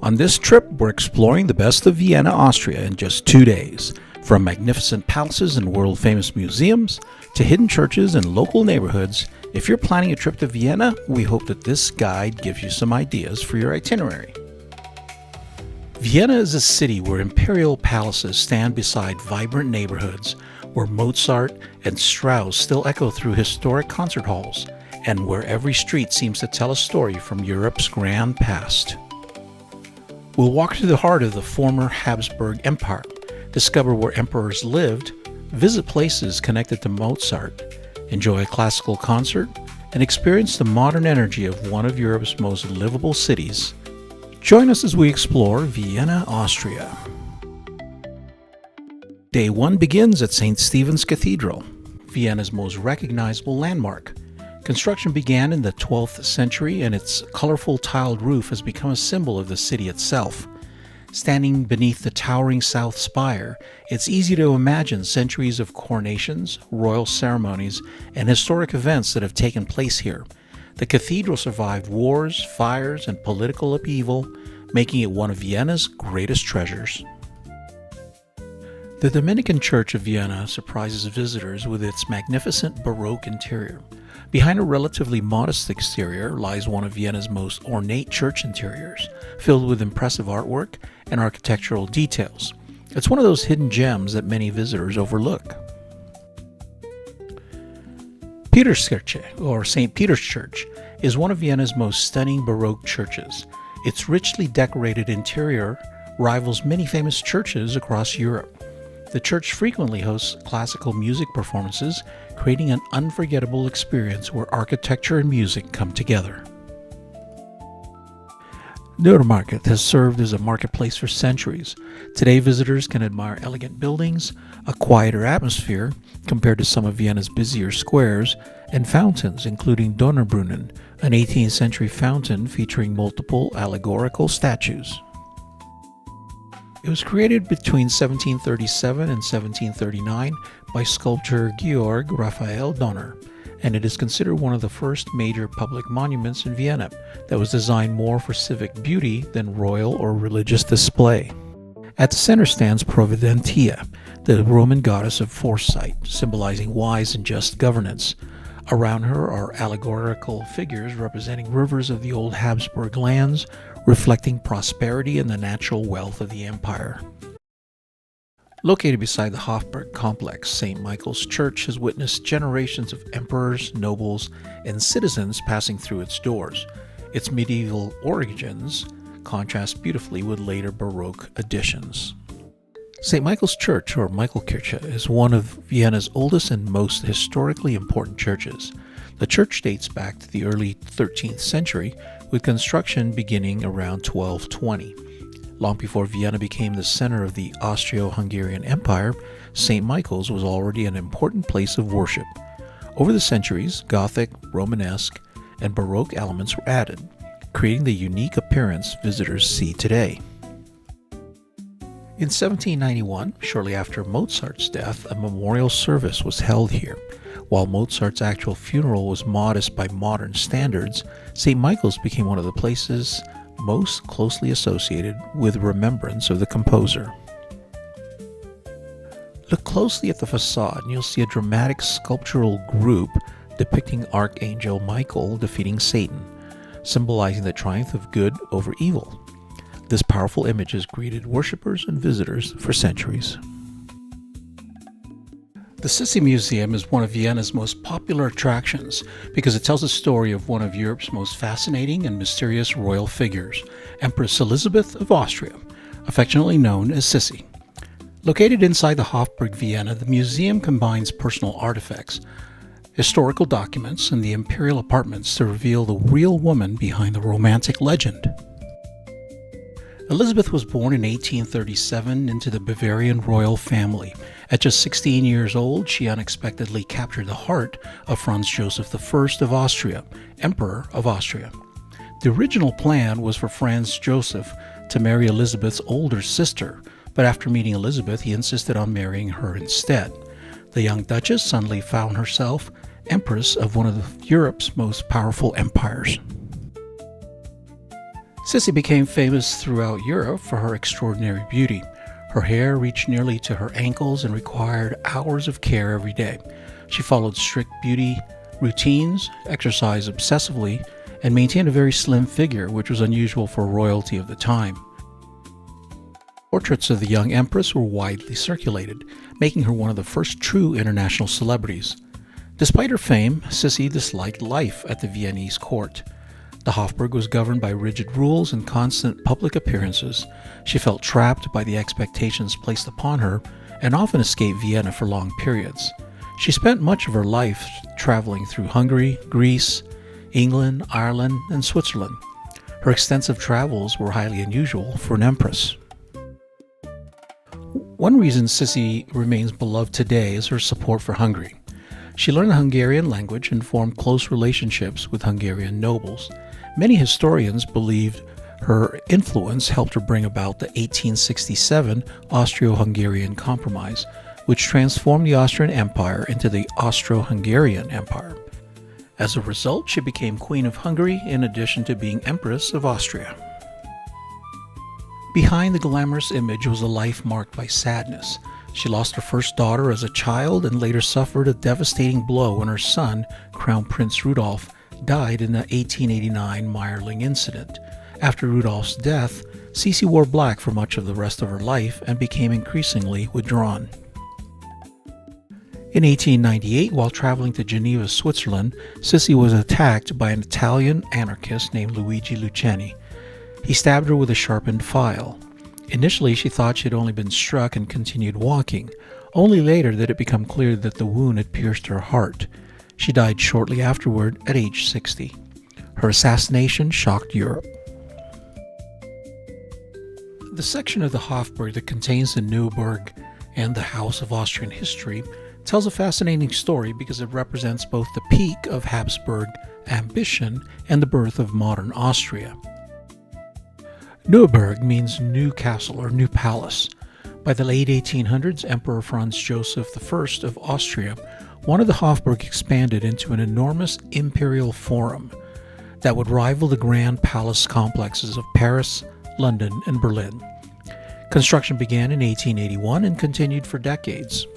On this trip, we're exploring the best of Vienna, Austria in just 2 days. From magnificent palaces and world-famous museums to hidden churches and local neighborhoods, if you're planning a trip to Vienna, we hope that this guide gives you some ideas for your itinerary. Vienna is a city where imperial palaces stand beside vibrant neighborhoods, where Mozart and Strauss still echo through historic concert halls, and where every street seems to tell a story from Europe's grand past. We'll walk through the heart of the former Habsburg Empire, discover where emperors lived, visit places connected to Mozart, enjoy a classical concert, and experience the modern energy of one of Europe's most livable cities. Join us as we explore Vienna, Austria. Day 1 begins at St. Stephen's Cathedral, Vienna's most recognizable landmark. Construction began in the 12th century, and its colorful tiled roof has become a symbol of the city itself. Standing beneath the towering south spire, it's easy to imagine centuries of coronations, royal ceremonies, and historic events that have taken place here. The cathedral survived wars, fires, and political upheaval, making it one of Vienna's greatest treasures. The Dominican Church of Vienna surprises visitors with its magnificent Baroque interior. Behind a relatively modest exterior lies one of Vienna's most ornate church interiors, filled with impressive artwork and architectural details. It's one of those hidden gems that many visitors overlook. Peterskirche, or St. Peter's Church, is one of Vienna's most stunning Baroque churches. Its richly decorated interior rivals many famous churches across Europe. The church frequently hosts classical music performances, creating an unforgettable experience where architecture and music come together. Neuer Markt has served as a marketplace for centuries. Today, visitors can admire elegant buildings, a quieter atmosphere compared to some of Vienna's busier squares, and fountains, including Donnerbrunnen, an 18th century fountain featuring multiple allegorical statues. It was created between 1737 and 1739 by sculptor Georg Raphael Donner, and it is considered one of the first major public monuments in Vienna that was designed more for civic beauty than royal or religious display. At the center stands Providentia, the Roman goddess of foresight, symbolizing wise and just governance. Around her are allegorical figures representing rivers of the old Habsburg lands, reflecting prosperity and the natural wealth of the empire. Located beside the Hofburg complex, St. Michael's Church has witnessed generations of emperors, nobles, and citizens passing through its doors. Its medieval origins contrast beautifully with later Baroque additions. St. Michael's Church, or Michaelkirche, is one of Vienna's oldest and most historically important churches. The church dates back to the early 13th century, with construction beginning around 1220. Long before Vienna became the center of the Austro-Hungarian Empire, St. Michael's was already an important place of worship. Over the centuries, Gothic, Romanesque, and Baroque elements were added, creating the unique appearance visitors see today. In 1791, shortly after Mozart's death, a memorial service was held here. While Mozart's actual funeral was modest by modern standards, St. Michael's became one of the places most closely associated with remembrance of the composer. Look closely at the facade and you'll see a dramatic sculptural group depicting Archangel Michael defeating Satan, symbolizing the triumph of good over evil. This powerful image has greeted worshippers and visitors for centuries. The Sisi Museum is one of Vienna's most popular attractions because it tells the story of one of Europe's most fascinating and mysterious royal figures, Empress Elizabeth of Austria, affectionately known as Sisi. Located inside the Hofburg Vienna, the museum combines personal artifacts, historical documents, and the imperial apartments to reveal the real woman behind the romantic legend. Elizabeth was born in 1837 into the Bavarian royal family. At just 16 years old, she unexpectedly captured the heart of Franz Joseph I of Austria, Emperor of Austria. The original plan was for Franz Joseph to marry Elizabeth's older sister, but after meeting Elizabeth, he insisted on marrying her instead. The young Duchess suddenly found herself Empress of one of Europe's most powerful empires. Sisi became famous throughout Europe for her extraordinary beauty. Her hair reached nearly to her ankles and required hours of care every day. She followed strict beauty routines, exercised obsessively, and maintained a very slim figure, which was unusual for royalty of the time. Portraits of the young empress were widely circulated, making her one of the first true international celebrities. Despite her fame, Sisi disliked life at the Viennese court. The Hofburg was governed by rigid rules and constant public appearances. She felt trapped by the expectations placed upon her and often escaped Vienna for long periods. She spent much of her life traveling through Hungary, Greece, England, Ireland, and Switzerland. Her extensive travels were highly unusual for an empress. One reason Sisi remains beloved today is her support for Hungary. She learned the Hungarian language and formed close relationships with Hungarian nobles. Many historians believed her influence helped her bring about the 1867 Austro-Hungarian Compromise, which transformed the Austrian Empire into the Austro-Hungarian Empire. As a result, she became Queen of Hungary in addition to being Empress of Austria. Behind the glamorous image was a life marked by sadness. She lost her first daughter as a child and later suffered a devastating blow when her son, Crown Prince Rudolf, died in the 1889 Mayerling incident. After Rudolf's death, Sisi wore black for much of the rest of her life and became increasingly withdrawn. In 1898, while traveling to Geneva, Switzerland, Sisi was attacked by an Italian anarchist named Luigi Lucchini. He stabbed her with a sharpened file. Initially, she thought she had only been struck and continued walking. Only later did it become clear that the wound had pierced her heart. She died shortly afterward at age 60. Her assassination shocked Europe. The section of the Hofburg that contains the Neuburg and the House of Austrian history tells a fascinating story because it represents both the peak of Habsburg ambition and the birth of modern Austria. Neuburg means new castle or new palace. By the late 1800s, Emperor Franz Joseph I of Austria wanted the Hofburg expanded into an enormous imperial forum that would rival the grand palace complexes of Paris, London, and Berlin. Construction began in 1881 and continued for decades.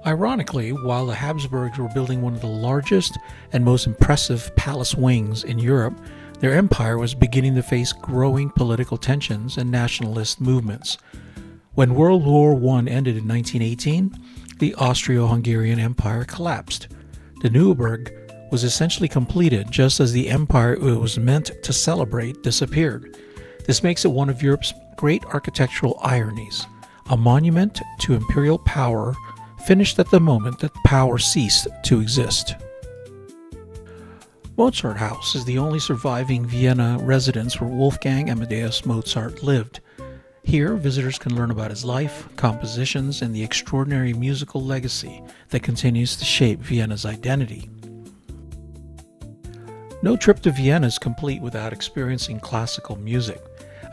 Ironically, while the Habsburgs were building one of the largest and most impressive palace wings in Europe, their empire was beginning to face growing political tensions and nationalist movements. When World War I ended in 1918, the Austro-Hungarian Empire collapsed. The Neuburg was essentially completed just as the empire it was meant to celebrate disappeared. This makes it one of Europe's great architectural ironies, a monument to imperial power finished at the moment that power ceased to exist. Mozarthaus is the only surviving Vienna residence where Wolfgang Amadeus Mozart lived. Here, visitors can learn about his life, compositions, and the extraordinary musical legacy that continues to shape Vienna's identity. No trip to Vienna is complete without experiencing classical music.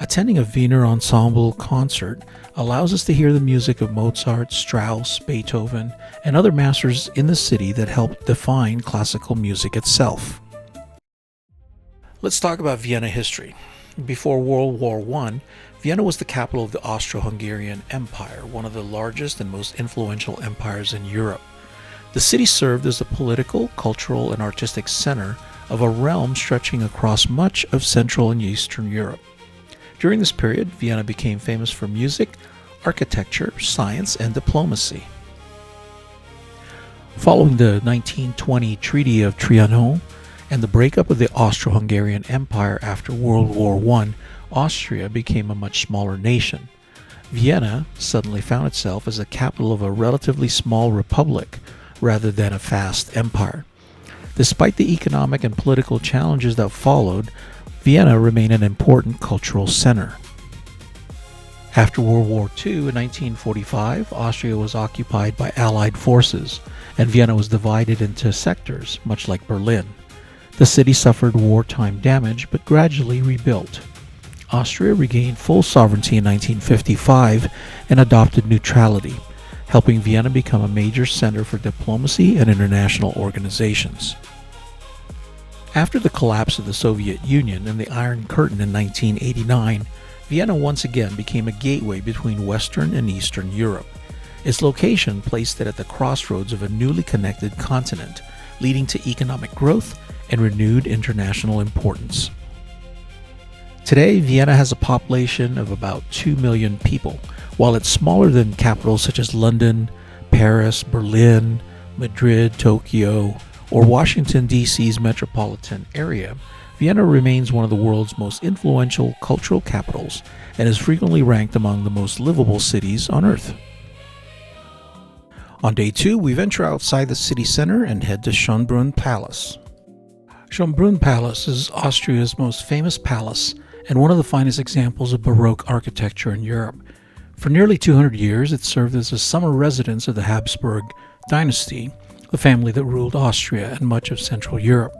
Attending a Wiener Ensemble concert allows us to hear the music of Mozart, Strauss, Beethoven, and other masters in the city that helped define classical music itself. Let's talk about Vienna history. Before World War I, Vienna was the capital of the Austro-Hungarian Empire, one of the largest and most influential empires in Europe. The city served as the political, cultural, and artistic center of a realm stretching across much of Central and Eastern Europe. During this period, Vienna became famous for music, architecture, science, and diplomacy. Following the 1920 Treaty of Trianon and the breakup of the Austro-Hungarian Empire after World War I, Austria became a much smaller nation. Vienna suddenly found itself as the capital of a relatively small republic rather than a vast empire. Despite the economic and political challenges that followed, Vienna remained an important cultural center. After World War II in 1945, Austria was occupied by Allied forces, and Vienna was divided into sectors, much like Berlin. The city suffered wartime damage but gradually rebuilt. Austria regained full sovereignty in 1955 and adopted neutrality, helping Vienna become a major center for diplomacy and international organizations. After the collapse of the Soviet Union and the Iron Curtain in 1989, Vienna once again became a gateway between Western and Eastern Europe. Its location placed it at the crossroads of a newly connected continent, leading to economic growth and renewed international importance. Today, Vienna has a population of about 2 million people. While it's smaller than capitals such as London, Paris, Berlin, Madrid, Tokyo, or Washington, D.C.'s metropolitan area, Vienna remains one of the world's most influential cultural capitals and is frequently ranked among the most livable cities on Earth. On day 2, we venture outside the city center and head to Schönbrunn Palace. Schönbrunn Palace is Austria's most famous palace and one of the finest examples of Baroque architecture in Europe. For nearly 200 years, it served as a summer residence of the Habsburg dynasty, the family that ruled Austria and much of Central Europe.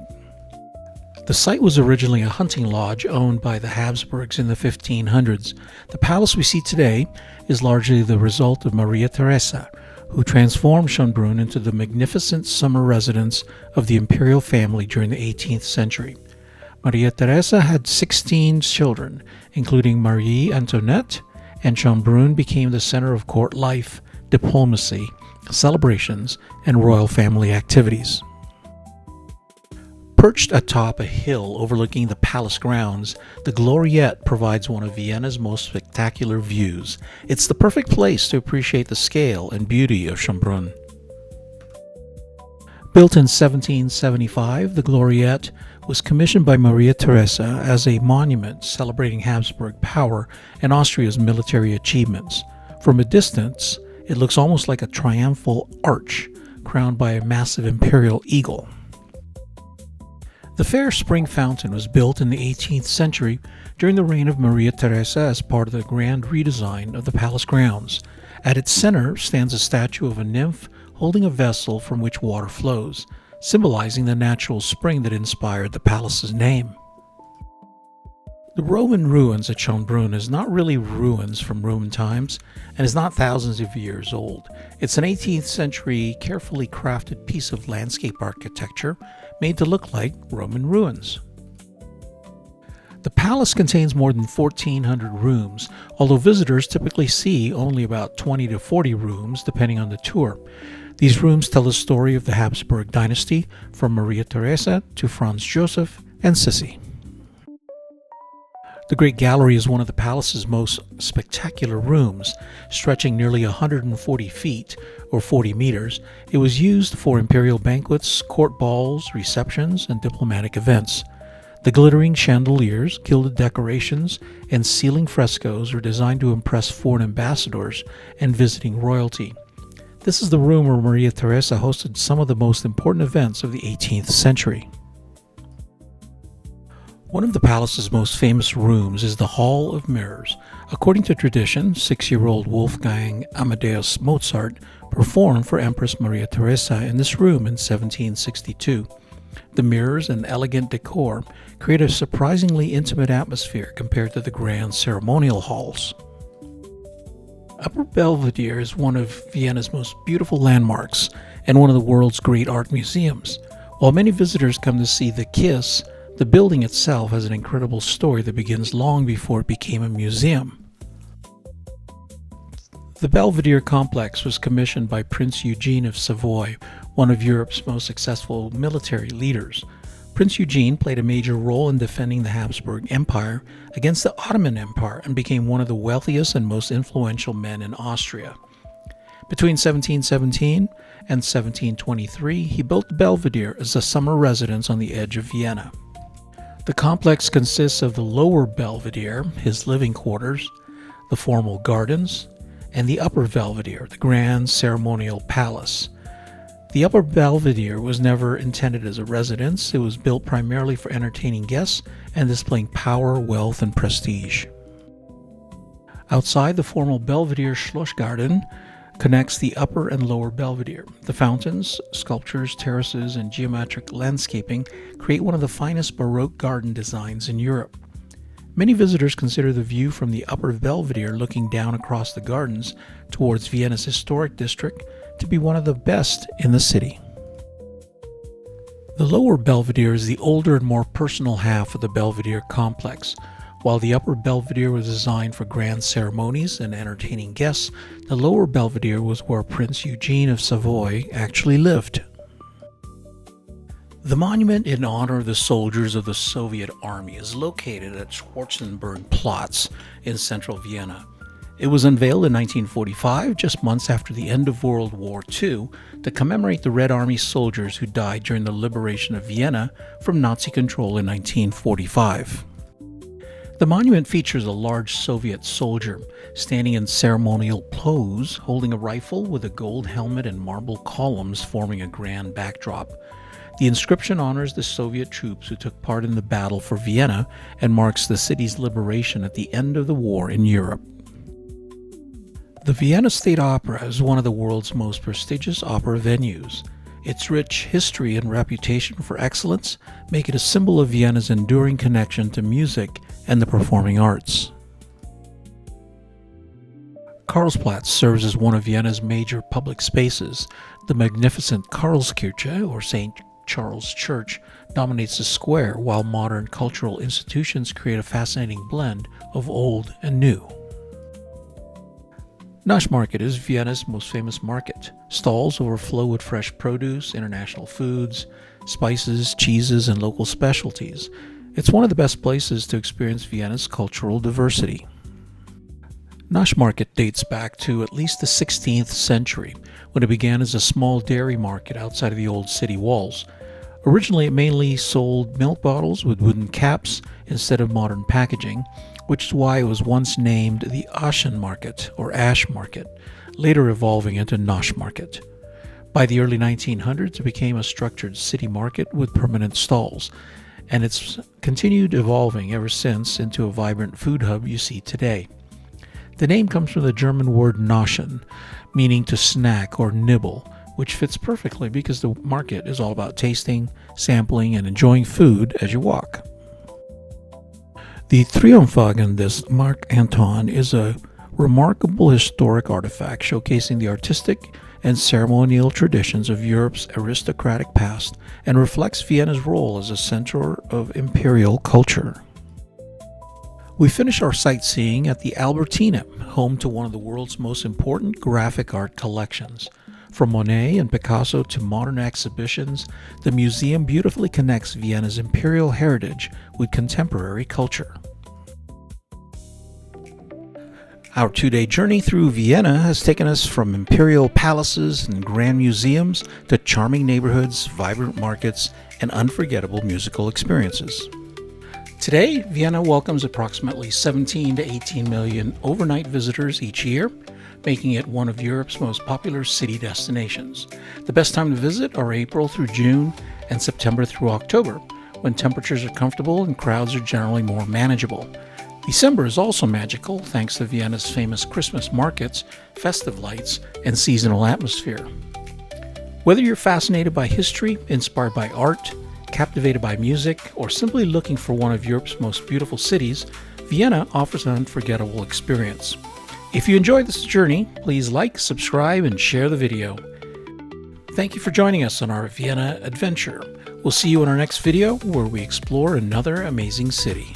The site was originally a hunting lodge owned by the Habsburgs in the 1500s. The palace we see today is largely the result of Maria Theresa, who transformed Schönbrunn into the magnificent summer residence of the imperial family during the 18th century. Maria Theresa had 16 children, including Marie Antoinette, and Schönbrunn became the center of court life, diplomacy, celebrations, and royal family activities. Perched atop a hill overlooking the palace grounds, the Gloriette provides one of Vienna's most spectacular views. It's the perfect place to appreciate the scale and beauty of Schönbrunn. Built in 1775, the Gloriette was commissioned by Maria Theresa as a monument celebrating Habsburg power and Austria's military achievements. From a distance, it looks almost like a triumphal arch crowned by a massive imperial eagle. The fair spring fountain was built in the 18th century during the reign of Maria Theresa as part of the grand redesign of the palace grounds. At its center stands a statue of a nymph holding a vessel from which water flows, symbolizing the natural spring that inspired the palace's name. The Roman ruins at Schönbrunn is not really ruins from Roman times and is not thousands of years old. It's an 18th century carefully crafted piece of landscape architecture made to look like Roman ruins. The palace contains more than 1,400 rooms, although visitors typically see only about 20 to 40 rooms depending on the tour. These rooms tell the story of the Habsburg dynasty from Maria Theresa to Franz Joseph and Sisi. The Great Gallery is one of the palace's most spectacular rooms, stretching nearly 140 feet or 40 meters. It was used for imperial banquets, court balls, receptions, and diplomatic events. The glittering chandeliers, gilded decorations, and ceiling frescoes are designed to impress foreign ambassadors and visiting royalty. This is the room where Maria Theresa hosted some of the most important events of the 18th century. One of the palace's most famous rooms is the Hall of Mirrors. According to tradition, 6-year-old Wolfgang Amadeus Mozart performed for Empress Maria Theresa in this room in 1762. The mirrors and elegant decor create a surprisingly intimate atmosphere compared to the grand ceremonial halls. Upper Belvedere is one of Vienna's most beautiful landmarks and one of the world's great art museums. While many visitors come to see the Kiss, the building itself has an incredible story that begins long before it became a museum. The Belvedere complex was commissioned by Prince Eugene of Savoy, one of Europe's most successful military leaders. Prince Eugene played a major role in defending the Habsburg Empire against the Ottoman Empire and became one of the wealthiest and most influential men in Austria. Between 1717 and 1723, he built the Belvedere as a summer residence on the edge of Vienna. The complex consists of the lower Belvedere, his living quarters, the formal gardens, and the upper Belvedere, the grand ceremonial palace. The upper Belvedere was never intended as a residence. It was built primarily for entertaining guests and displaying power, wealth, and prestige. Outside, the formal Belvedere Schlossgarten connects the upper and lower Belvedere. The fountains, sculptures, terraces, and geometric landscaping create one of the finest Baroque garden designs in Europe. Many visitors consider the view from the upper Belvedere looking down across the gardens towards Vienna's historic district to be one of the best in the city. The lower Belvedere is the older and more personal half of the Belvedere complex. While the upper Belvedere was designed for grand ceremonies and entertaining guests, the lower Belvedere was where Prince Eugene of Savoy actually lived. The monument in honor of the soldiers of the Soviet Army is located at Schönbrunn Palace in central Vienna. It was unveiled in 1945, just months after the end of World War II, to commemorate the Red Army soldiers who died during the liberation of Vienna from Nazi control in 1945. The monument features a large Soviet soldier standing in ceremonial pose, holding a rifle with a gold helmet and marble columns forming a grand backdrop. The inscription honors the Soviet troops who took part in the battle for Vienna and marks the city's liberation at the end of the war in Europe. The Vienna State Opera is one of the world's most prestigious opera venues. Its rich history and reputation for excellence make it a symbol of Vienna's enduring connection to music and the performing arts. Karlsplatz serves as one of Vienna's major public spaces. The magnificent Karlskirche, or St. Charles Church, dominates the square, while modern cultural institutions create a fascinating blend of old and new. Naschmarkt is Vienna's most famous market. Stalls overflow with fresh produce, international foods, spices, cheeses, and local specialties. It's one of the best places to experience Vienna's cultural diversity. Naschmarkt dates back to at least the 16th century, when it began as a small dairy market outside of the old city walls. Originally, it mainly sold milk bottles with wooden caps instead of modern packaging, which is why it was once named the Ashen Market or Ash Market, later evolving into Naschmarkt. By the early 1900s, it became a structured city market with permanent stalls, and it's continued evolving ever since into a vibrant food hub you see today. The name comes from the German word naschen, meaning to snack or nibble, which fits perfectly because the market is all about tasting, sampling, and enjoying food as you walk. The Triumphwagen des Marc Anton is a remarkable historic artifact showcasing the artistic and ceremonial traditions of Europe's aristocratic past and reflects Vienna's role as a center of imperial culture. We finish our sightseeing at the Albertina, home to one of the world's most important graphic art collections. From Monet and Picasso to modern exhibitions, the museum beautifully connects Vienna's imperial heritage with contemporary culture. Our 2-day journey through Vienna has taken us from imperial palaces and grand museums to charming neighborhoods, vibrant markets, and unforgettable musical experiences. Today, Vienna welcomes approximately 17 to 18 million overnight visitors each year, making it one of Europe's most popular city destinations. The best time to visit are April through June and September through October, when temperatures are comfortable and crowds are generally more manageable. December is also magical thanks to Vienna's famous Christmas markets, festive lights, and seasonal atmosphere. Whether you're fascinated by history, inspired by art, captivated by music, or simply looking for one of Europe's most beautiful cities, Vienna offers an unforgettable experience. If you enjoyed this journey, please like, subscribe, and share the video. Thank you for joining us on our Vienna adventure. We'll see you in our next video where we explore another amazing city.